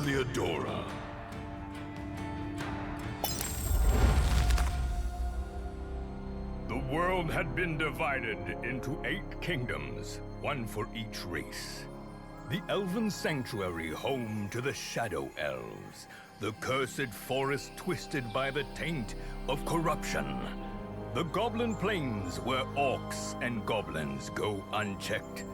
Heliodora. The world had been divided into 8 kingdoms, one for each race. The Elven Sanctuary, home to the Shadow Elves. The cursed forest twisted by the taint of corruption. The Goblin Plains, where orcs and goblins go unchecked.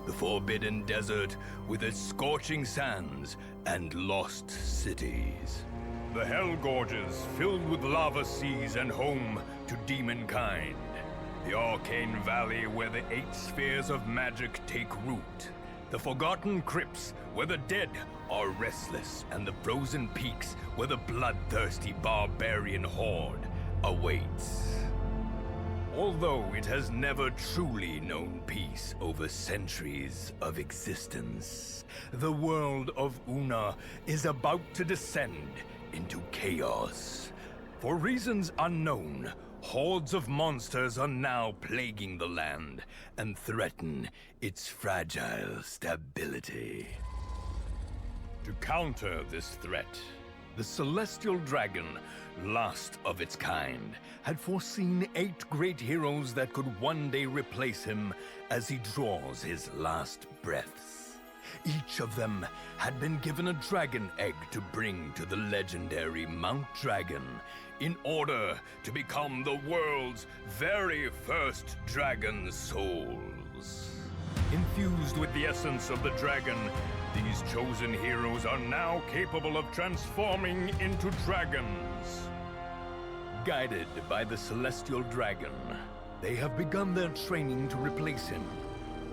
The Forbidden Desert, with its scorching sands and lost cities. The Hell Gorges, filled with lava seas and home to demonkind. The Arcane Valley, where the 8 spheres of magic take root. The Forgotten Crypts, where the dead are restless, and the Frozen Peaks, where the bloodthirsty barbarian horde awaits. Although it has never truly known peace over centuries of existence, the world of Una is about to descend into chaos. For reasons unknown, hordes of monsters are now plaguing the land and threaten its fragile stability. To counter this threat, the celestial dragon, last of its kind, had foreseen 8 great heroes that could one day replace him as he draws his last breaths. Each of them had been given a dragon egg to bring to the legendary Mount Dragon in order to become the world's very first dragon souls. Infused with the essence of the dragon, these chosen heroes are now capable of transforming into dragons. Guided by the celestial dragon, they have begun their training to replace him,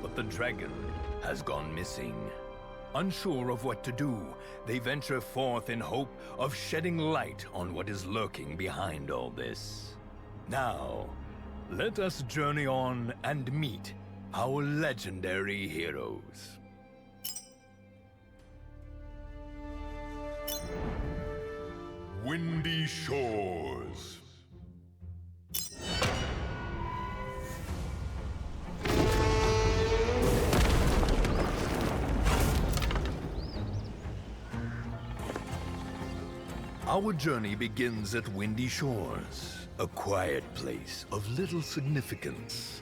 but the dragon has gone missing. Unsure of what to do, they venture forth in hope of shedding light on what is lurking behind all this. Now, let us journey on and meet our legendary heroes. Windy Shores. Our journey begins at Windy Shores, a quiet place of little significance.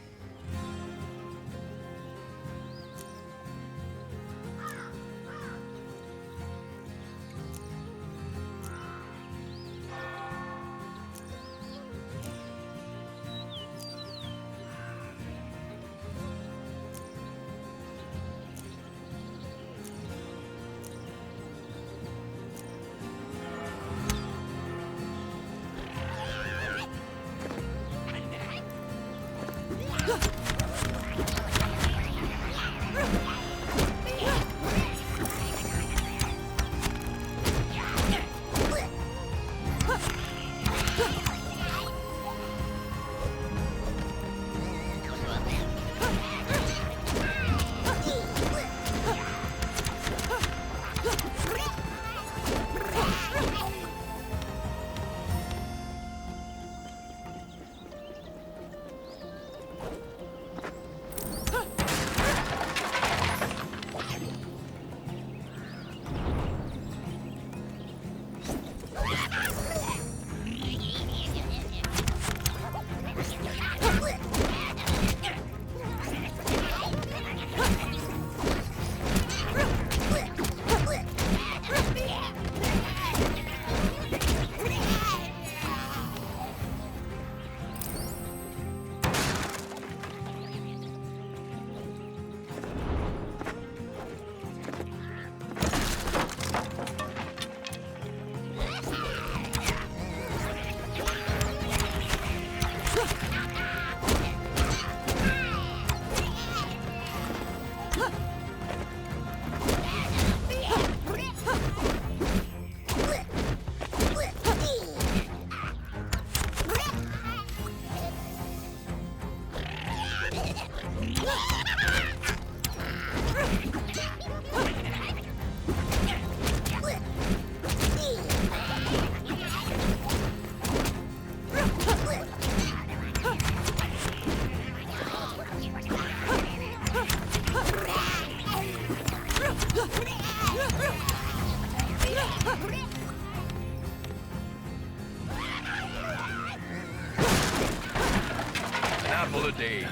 sample a day.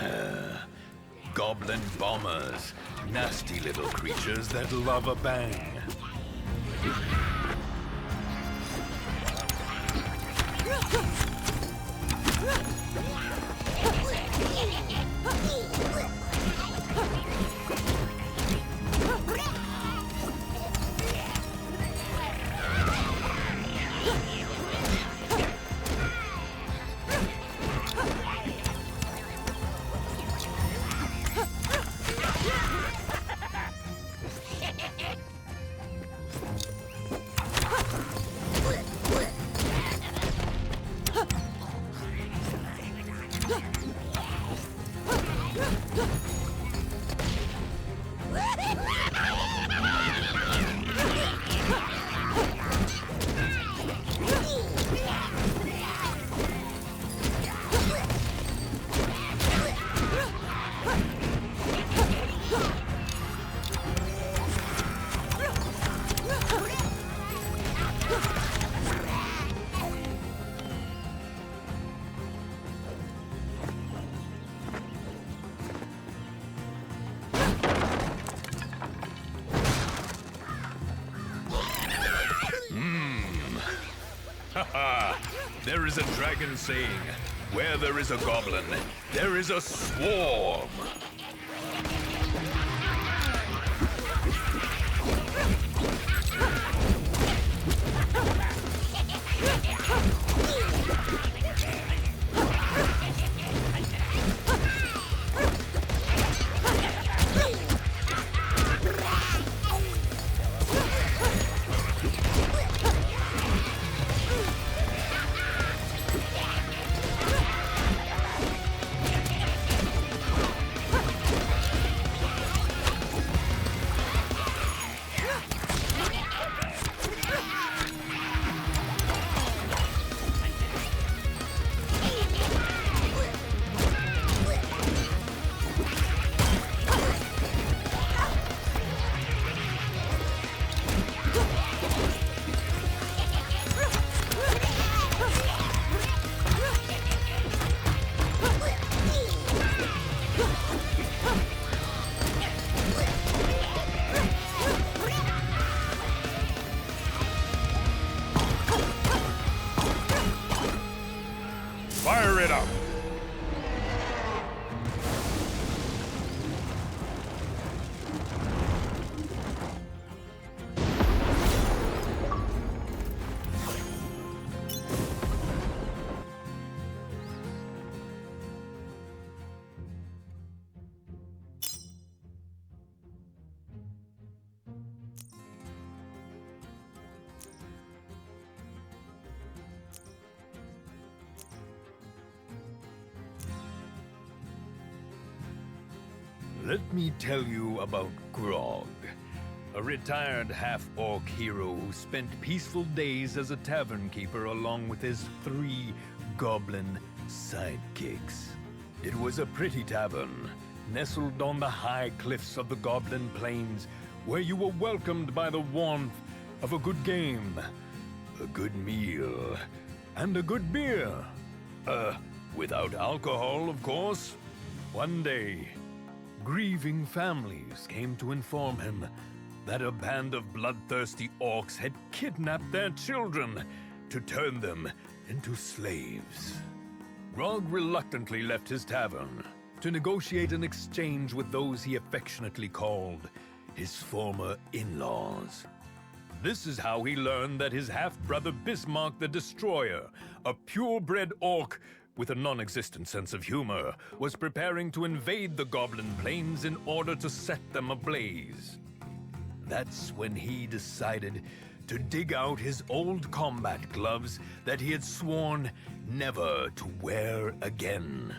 Goblin bombers. Nasty little creatures that love a bang. There is a dragon saying, where there is a goblin, there is a swarm. Fire it up! Let me tell you about Grog, a retired half-orc hero who spent peaceful days as a tavern keeper along with his 3 goblin sidekicks. It was a pretty tavern, nestled on the high cliffs of the Goblin Plains, where you were welcomed by the warmth of a good game, a good meal, and a good beer. Without alcohol, of course. One day, grieving families came to inform him that a band of bloodthirsty orcs had kidnapped their children to turn them into slaves. Grog reluctantly left his tavern to negotiate an exchange with those he affectionately called his former in-laws. This is how he learned that his half-brother Bismarck the Destroyer, a purebred orc with a non-existent sense of humor, was preparing to invade the Goblin Plains in order to set them ablaze. That's when he decided to dig out his old combat gloves that he had sworn never to wear again.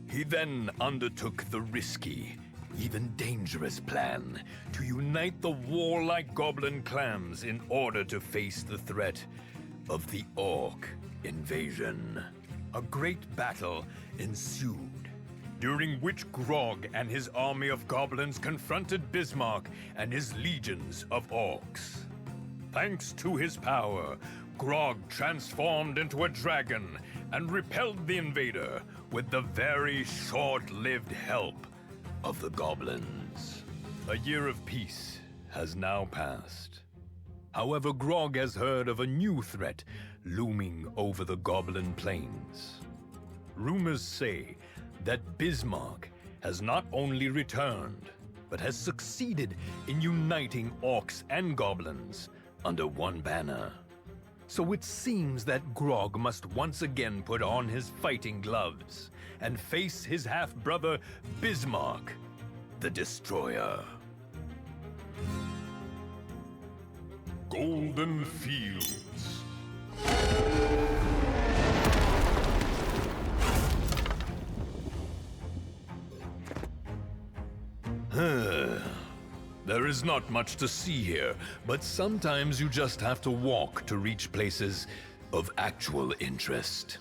He then undertook the risky, even dangerous plan to unite the warlike goblin clans in order to face the threat of the orc invasion. A great battle ensued, during which Grog and his army of goblins confronted Bismarck and his legions of orcs. Thanks to his power, Grog transformed into a dragon, and repelled the invader with the very short-lived help of the goblins. A year of peace has now passed. However, Grog has heard of a new threat looming over the Goblin Plains. Rumors say that Bismarck has not only returned, but has succeeded in uniting orcs and goblins under one banner. So it seems that Grog must once again put on his fighting gloves and face his half-brother Bismarck, the Destroyer. Golden Fields. There is not much to see here, but sometimes you just have to walk to reach places of actual interest.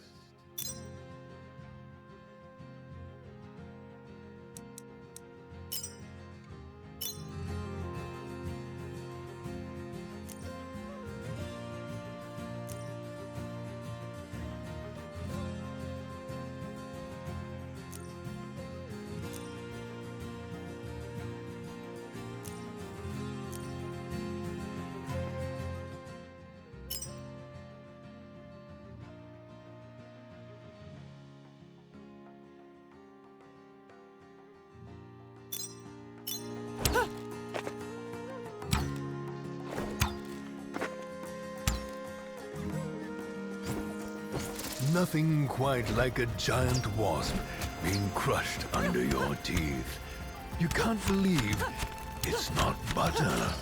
Nothing quite like a giant wasp being crushed under your teeth. You can't believe it's not butter.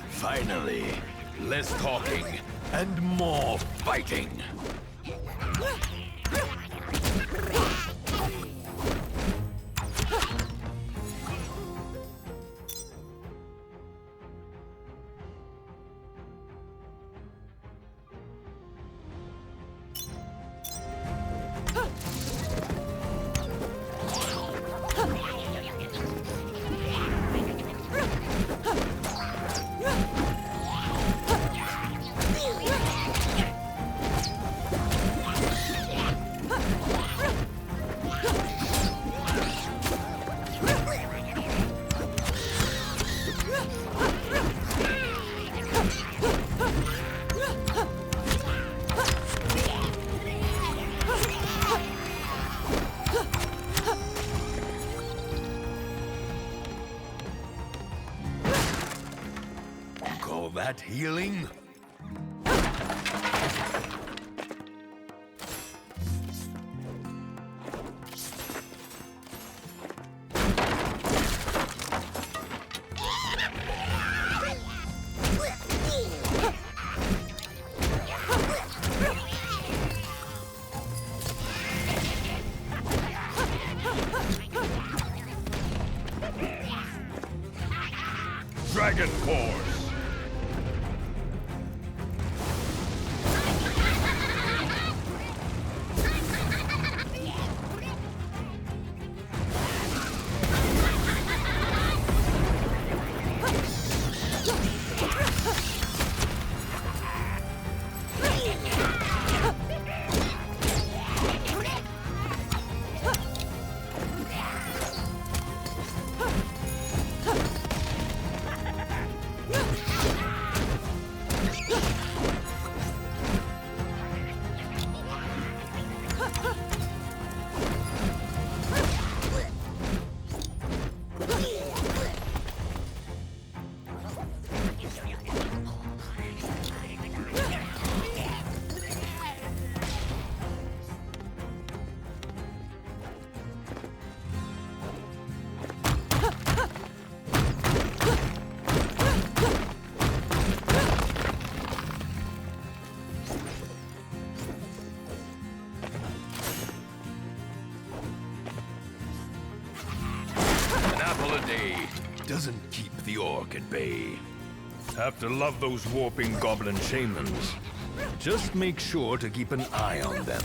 Finally, less talking and more fighting. Call that healing? Dragon Force! at bay. Have to love those warping goblin shamans. Just make sure to keep an eye on them.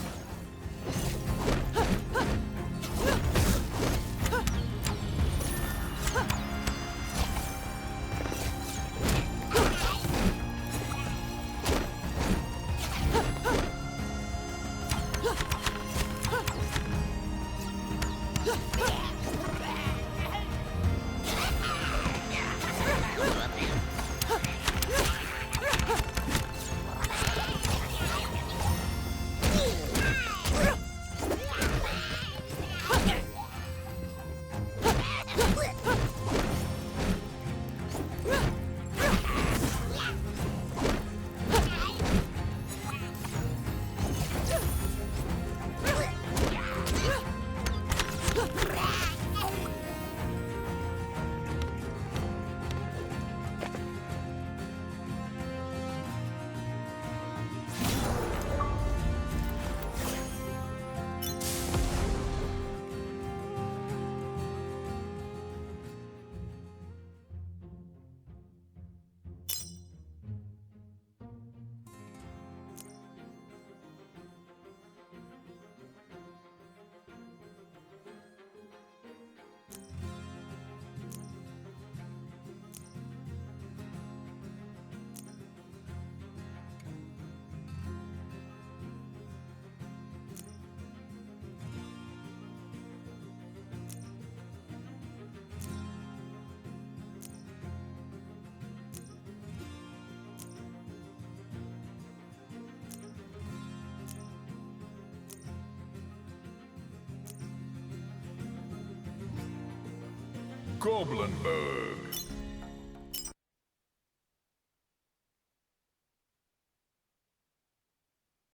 Goblinburg.